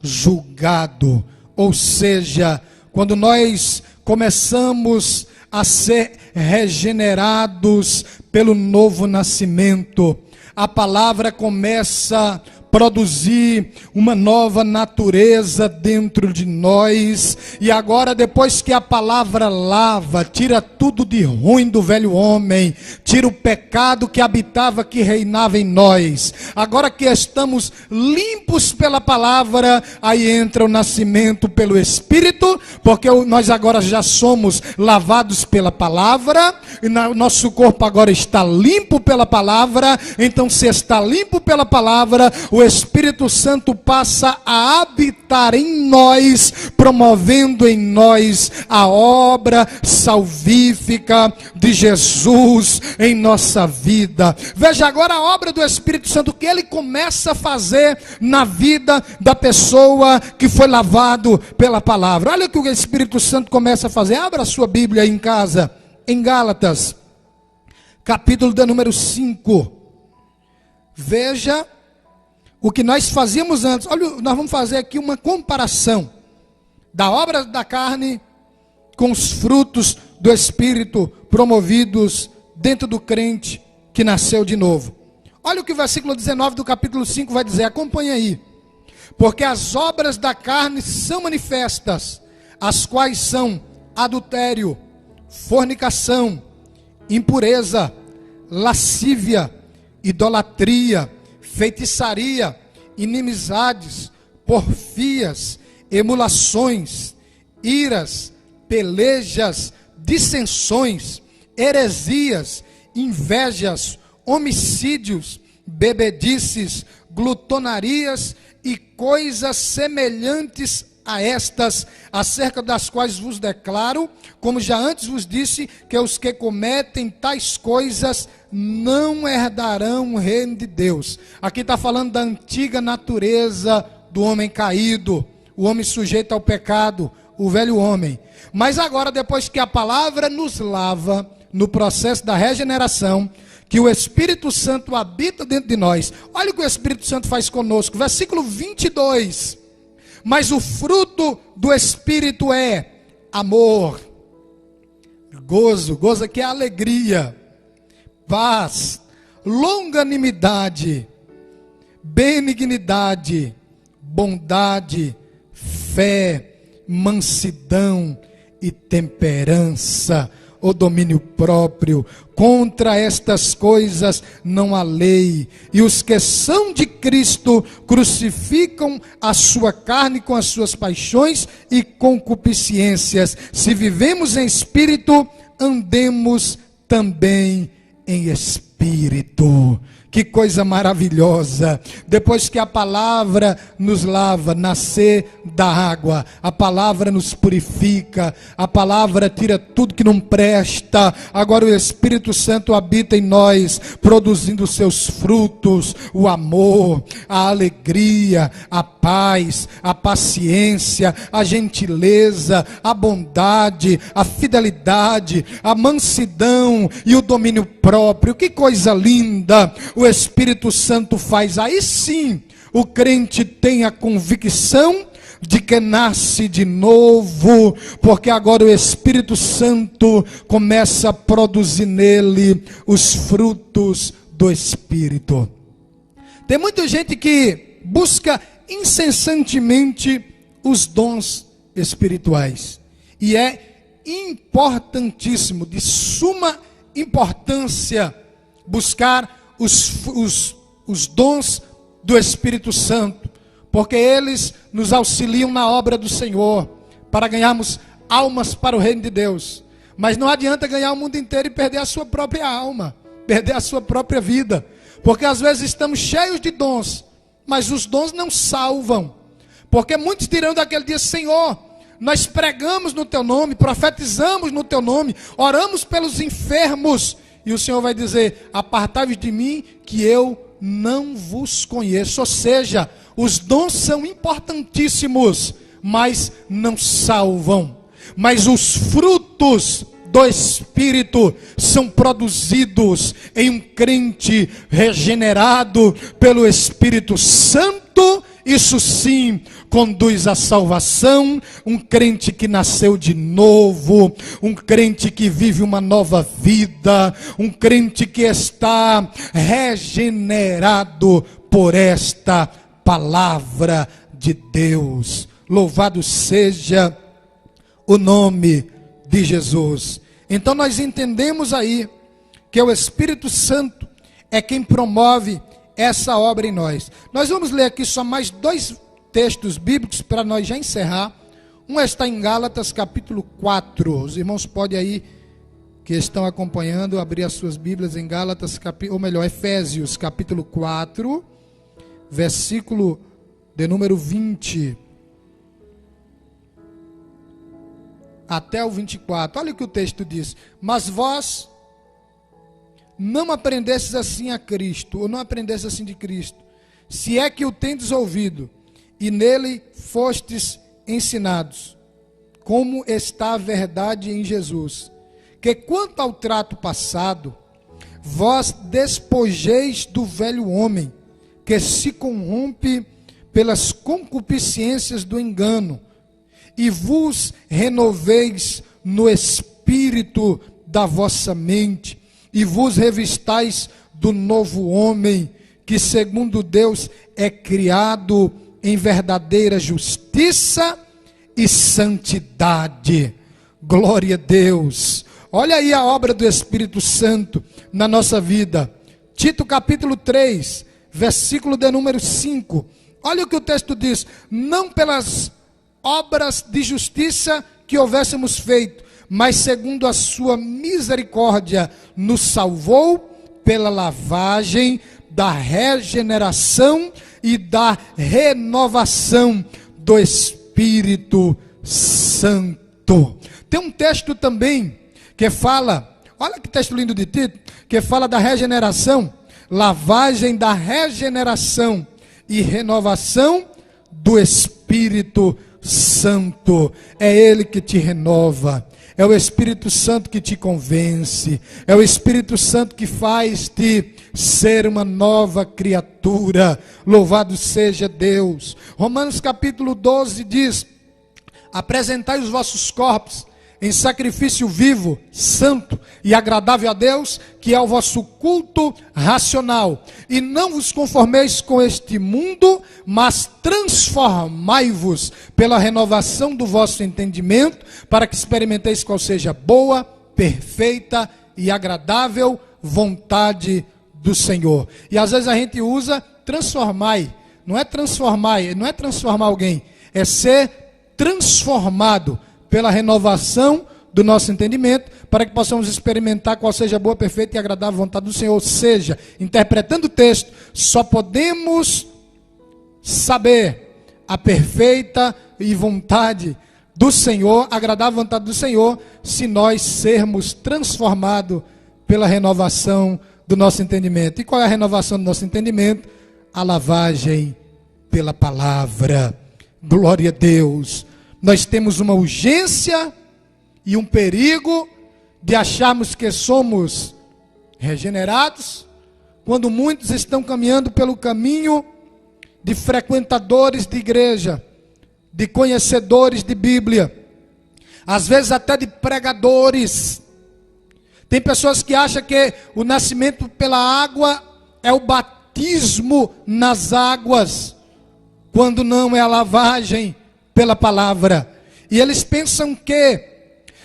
julgado. Ou seja, quando nós começamos a ser regenerados pelo novo nascimento, a palavra começa a produzir uma nova natureza dentro de nós. E agora, depois que a palavra lava, tira tudo de ruim do velho homem, tira o pecado que habitava, que reinava em nós, agora que estamos limpos pela palavra, aí entra o nascimento pelo Espírito, porque nós agora já somos lavados pela palavra, e nosso corpo agora está limpo pela palavra. Então, se está limpo pela palavra, o Espírito Santo passa a habitar em nós, promovendo em nós a obra salvífica de Jesus em nossa vida. Veja agora a obra do Espírito Santo que ele começa a fazer na vida da pessoa que foi lavado pela palavra. Olha o que o Espírito Santo começa a fazer. Abra a sua Bíblia aí em casa, em Gálatas, capítulo de número 5. Veja o que nós fazíamos antes. Olha, nós vamos fazer aqui uma comparação da obra da carne com os frutos do Espírito promovidos dentro do crente que nasceu de novo. Olha o que o versículo 19 do capítulo 5 vai dizer, acompanhe aí. Porque as obras da carne são manifestas, as quais são adultério, fornicação, impureza, lascívia, idolatria, feitiçaria, inimizades, porfias, emulações, iras, pelejas, dissensões, heresias, invejas, homicídios, bebedices, glutonarias e coisas semelhantes a estas, acerca das quais vos declaro, como já antes vos disse, que os que cometem tais coisas não herdarão o reino de Deus. Aqui está falando da antiga natureza do homem caído, o homem sujeito ao pecado, o velho homem. Mas agora, depois que a palavra nos lava, no processo da regeneração, que o Espírito Santo habita dentro de nós, olha o que o Espírito Santo faz conosco, versículo 22, mas o fruto do Espírito é amor, gozo aqui é alegria, paz, longanimidade, benignidade, bondade, fé, mansidão e temperança, o domínio próprio. Contra estas coisas não há lei. E os que são de Cristo crucificam a sua carne com as suas paixões e concupiscências. Se vivemos em espírito, andemos também em espírito. Que coisa maravilhosa. Depois que a palavra nos lava, nascer da água, a palavra nos purifica, a palavra tira tudo que não presta. Agora o Espírito Santo habita em nós, produzindo seus frutos, o amor, a alegria, a paz, a paciência, a gentileza, a bondade, a fidelidade, a mansidão e o domínio próprio. Que coisa linda o Espírito Santo faz. Aí sim o crente tem a convicção de que nasce de novo, porque agora o Espírito Santo começa a produzir nele os frutos do Espírito. Tem muita gente que busca incessantemente os dons espirituais, E é importantíssimo, de suma importância, buscar os dons do Espírito Santo, porque eles nos auxiliam na obra do Senhor, para ganharmos almas para o reino de Deus. Mas não adianta ganhar o mundo inteiro e perder a sua própria alma, perder a sua própria vida, porque às vezes estamos cheios de dons, mas os dons não salvam, porque muitos dirão daquele dia: Senhor, nós pregamos no teu nome, profetizamos no teu nome, oramos pelos enfermos, e o Senhor vai dizer: apartai-vos de mim, que eu não vos conheço. Ou seja, os dons são importantíssimos, mas não salvam. Mas os frutos do Espírito são produzidos em um crente regenerado pelo Espírito Santo. Isso sim conduz à salvação. Um crente que nasceu de novo, um crente que vive uma nova vida, um crente que está regenerado por esta palavra de Deus. Louvado seja o nome de Jesus. Então nós entendemos aí que o Espírito Santo é quem promove essa obra em nós. Nós vamos ler aqui só mais 2 textos bíblicos para nós já encerrar. Um está em Gálatas capítulo 4. Os irmãos podem aí, que estão acompanhando, abrir as suas Bíblias em Gálatas, Efésios capítulo 4, versículo de número 20 até o 24. Olha o que o texto diz: mas vós não aprendestes assim a Cristo, ou não aprendestes assim de Cristo, se é que o tendes ouvido, e nele fostes ensinados, como está a verdade em Jesus, que quanto ao trato passado, vós despojeis do velho homem, que se corrompe pelas concupiscências do engano, e vos renoveis no espírito da vossa mente, e vos revistais do novo homem, que segundo Deus é criado em verdadeira justiça e santidade. Glória a Deus. Olha aí a obra do Espírito Santo na nossa vida. Tito capítulo 3, versículo de número 5. Olha o que o texto diz: não pelas obras de justiça que houvéssemos feito, mas segundo a sua misericórdia nos salvou pela lavagem da regeneração e da renovação do Espírito Santo. Tem um texto também que fala, olha que texto lindo de Tito, que fala da regeneração, lavagem da regeneração e renovação do Espírito Santo. É Ele que te renova, é o Espírito Santo que te convence, é o Espírito Santo que faz-te ser uma nova criatura. Louvado seja Deus. Romanos capítulo 12 diz: apresentai os vossos corpos em sacrifício vivo, santo e agradável a Deus, que é o vosso culto racional. E não vos conformeis com este mundo, mas transformai-vos pela renovação do vosso entendimento, para que experimenteis qual seja a boa, perfeita e agradável vontade do Senhor. E às vezes a gente usa transformai, não é transformar alguém, é ser transformado pela renovação do nosso entendimento, para que possamos experimentar qual seja a boa, perfeita e agradável vontade do Senhor. Ou seja, interpretando o texto, só podemos saber a perfeita e vontade do Senhor, agradável vontade do Senhor, se nós sermos transformados pela renovação do nosso entendimento. E qual é a renovação do nosso entendimento? A lavagem pela palavra. Glória a Deus. Nós temos uma urgência e um perigo de acharmos que somos regenerados, quando muitos estão caminhando pelo caminho de frequentadores de igreja, de conhecedores de Bíblia, às vezes até de pregadores. Tem pessoas que acham que o nascimento pela água é o batismo nas águas, quando não, é a lavagem pela palavra. E eles pensam que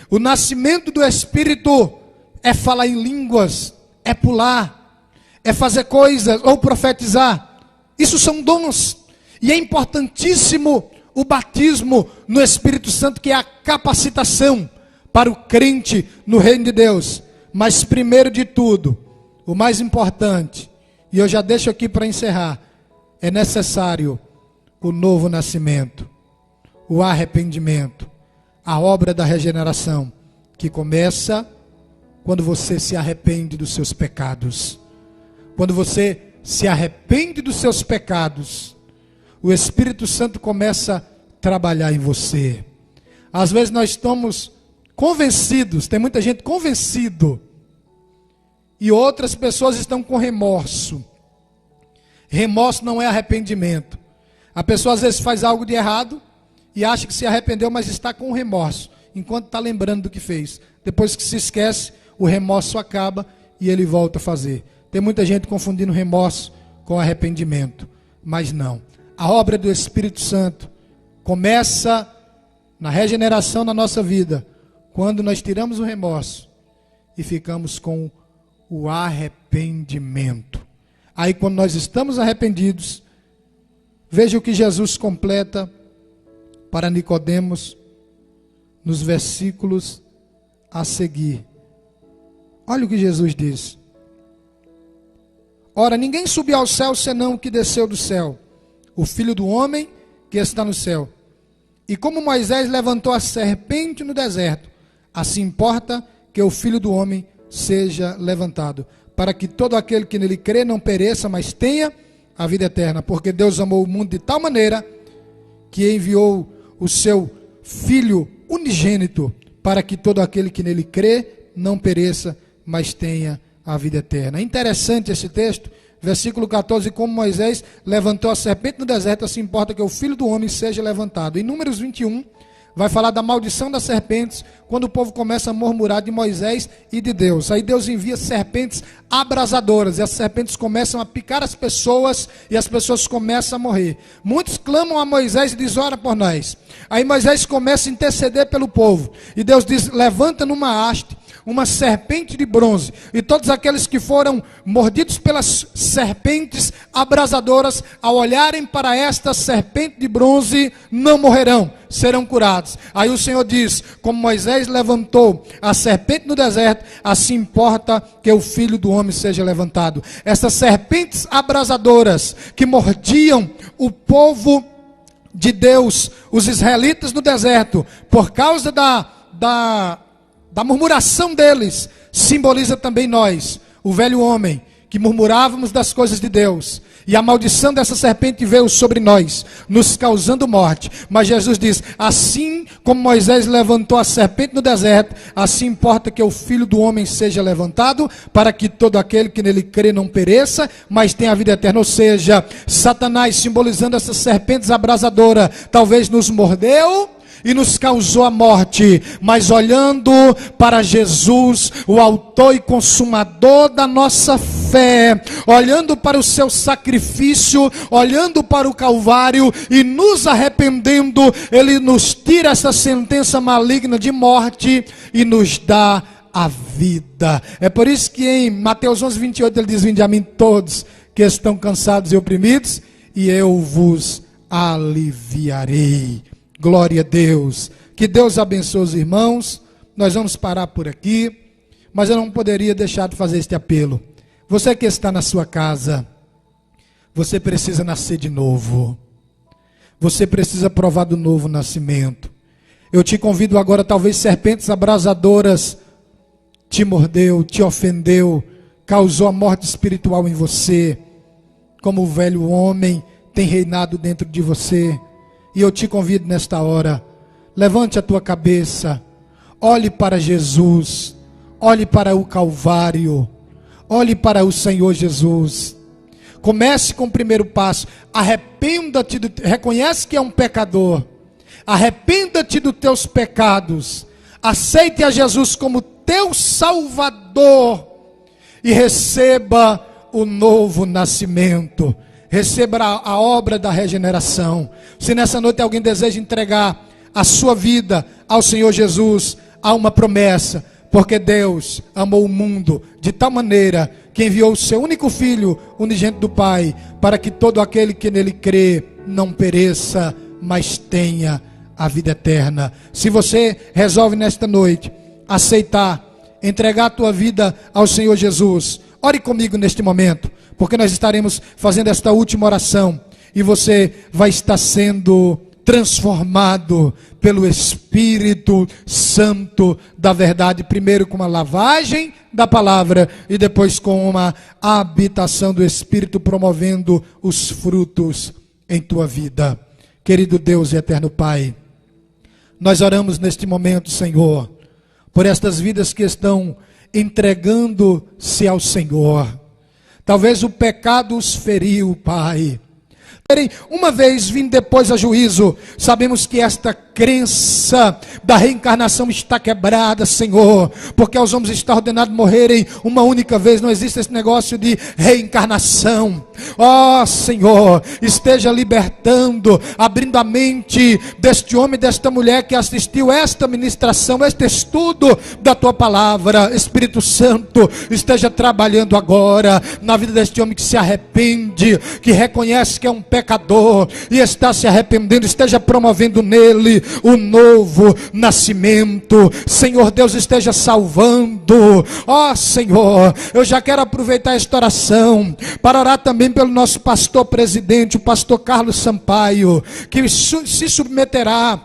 O nascimento do Espírito é falar em línguas, é pular, é fazer coisas ou profetizar. Isso são dons. E é importantíssimo o batismo no Espírito Santo, que é a capacitação para o crente no reino de Deus. Mas primeiro de tudo, o mais importante, e eu já deixo aqui para encerrar, é necessário o novo nascimento, o arrependimento, a obra da regeneração, que começa quando você se arrepende dos seus pecados. Quando você se arrepende dos seus pecados, o Espírito Santo começa a trabalhar em você. Às vezes nós estamos convencidos, tem muita gente convencido, e outras pessoas estão com remorso. Remorso não é arrependimento. A pessoa às vezes faz algo de errado e acha que se arrependeu, mas está com remorso, enquanto está lembrando do que fez. Depois que se esquece, o remorso acaba e ele volta a fazer. Tem muita gente confundindo remorso com arrependimento, mas não. A obra do Espírito Santo começa na regeneração na nossa vida, quando nós tiramos o remorso e ficamos com o arrependimento. Aí quando nós estamos arrependidos, veja o que Jesus completa para Nicodemos nos versículos a seguir. Olha o que Jesus diz. Ora, ninguém subiu ao céu senão o que desceu do céu, o Filho do Homem que está no céu. E como Moisés levantou a serpente no deserto, assim importa que o Filho do Homem seja levantado, para que todo aquele que nele crê não pereça, mas tenha a vida eterna. Porque Deus amou o mundo de tal maneira que enviou o seu Filho unigênito, para que todo aquele que nele crê não pereça, mas tenha a vida eterna. É interessante esse texto, versículo 14, como Moisés levantou a serpente no deserto, assim importa que o Filho do Homem seja levantado. Em Números 21, vai falar da maldição das serpentes, quando o povo começa a murmurar de Moisés e de Deus. Aí Deus envia serpentes abrasadoras, e as serpentes começam a picar as pessoas, e as pessoas começam a morrer. Muitos clamam a Moisés e dizem, ora por nós. Aí Moisés começa a interceder pelo povo, e Deus diz, levanta numa haste uma serpente de bronze, e todos aqueles que foram mordidos pelas serpentes abrasadoras, ao olharem para esta serpente de bronze, não morrerão, serão curados. Aí o Senhor diz, como Moisés levantou a serpente no deserto, assim importa que o Filho do Homem seja levantado. Essas serpentes abrasadoras que mordiam o povo de Deus, os israelitas no deserto, por causa da murmuração deles, simboliza também nós, o velho homem, que murmurávamos das coisas de Deus, e a maldição dessa serpente veio sobre nós, nos causando morte. Mas Jesus diz, assim como Moisés levantou a serpente no deserto, assim importa que o Filho do Homem seja levantado, para que todo aquele que nele crê não pereça, mas tenha a vida eterna. Ou seja, Satanás, simbolizando essas serpentes abrasadoras, talvez nos mordeu e nos causou a morte, mas olhando para Jesus, o autor e consumador da nossa fé, olhando para o seu sacrifício, olhando para o Calvário e nos arrependendo, ele nos tira essa sentença maligna de morte e nos dá a vida. É por isso que em Mateus 11:28 ele diz, vinde a mim todos que estão cansados e oprimidos, e eu vos aliviarei. Glória a Deus. Que Deus abençoe os irmãos. Nós vamos parar por aqui, mas eu não poderia deixar de fazer este apelo. Você que está na sua casa, você precisa nascer de novo. Você precisa provar do novo nascimento. Eu te convido agora, talvez serpentes abrasadoras te mordeu, te ofendeu, causou a morte espiritual em você, como o velho homem tem reinado dentro de você. E eu te convido nesta hora, levante a tua cabeça, olhe para Jesus, olhe para o Calvário, olhe para o Senhor Jesus. Comece com o primeiro passo, arrependa-te, reconhece que é um pecador, arrependa-te dos teus pecados, aceite a Jesus como teu Salvador e receba o novo nascimento. Receba a obra da regeneração. Se nessa noite alguém deseja entregar a sua vida ao Senhor Jesus, há uma promessa, porque Deus amou o mundo de tal maneira que enviou o seu único Filho, unigênito do Pai, para que todo aquele que nele crê não pereça, mas tenha a vida eterna. Se você resolve nesta noite aceitar, entregar a tua vida ao Senhor Jesus, ore comigo neste momento, porque nós estaremos fazendo esta última oração e você vai estar sendo transformado pelo Espírito Santo da verdade, primeiro com uma lavagem da palavra e depois com uma habitação do Espírito, promovendo os frutos em tua vida. Querido Deus e eterno Pai, nós oramos neste momento, Senhor, por estas vidas que estão entregando-se ao Senhor. Talvez o pecado os feriu, Pai. Uma vez vindo depois a juízo, sabemos que esta crença da reencarnação está quebrada, Senhor, porque aos homens está ordenado morrerem uma única vez. Não existe esse negócio de reencarnação. Ó Senhor, esteja libertando, abrindo a mente deste homem e desta mulher que assistiu esta ministração, este estudo da tua palavra. Espírito Santo, esteja trabalhando agora na vida deste homem que se arrepende, que reconhece que é um pecador e está se arrependendo. Esteja promovendo nele o novo nascimento. Senhor Deus, esteja salvando. Ó Senhor, eu já quero aproveitar esta oração para orar também pelo nosso pastor presidente, o pastor Carlos Sampaio, que se submeterá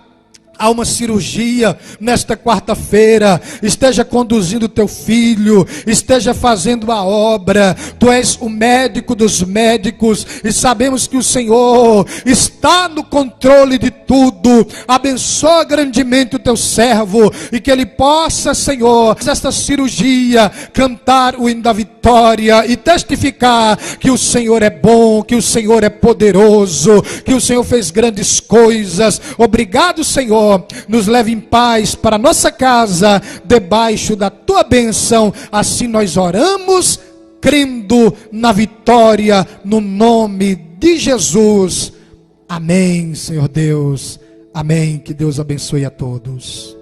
a uma cirurgia nesta quarta-feira. Esteja conduzindo teu filho, esteja fazendo a obra. Tu és o médico dos médicos e sabemos que o Senhor está no controle de tudo. Abençoa grandemente o teu servo e que ele possa, Senhor, esta cirurgia, cantar o hino da vitória e testificar que o Senhor é bom, que o Senhor é poderoso, que o Senhor fez grandes coisas. Obrigado, Senhor. Nos leve em paz para nossa casa, debaixo da tua bênção. Assim nós oramos, crendo na vitória, no nome de Jesus. Amém, Senhor Deus. Amém. Que Deus abençoe a todos.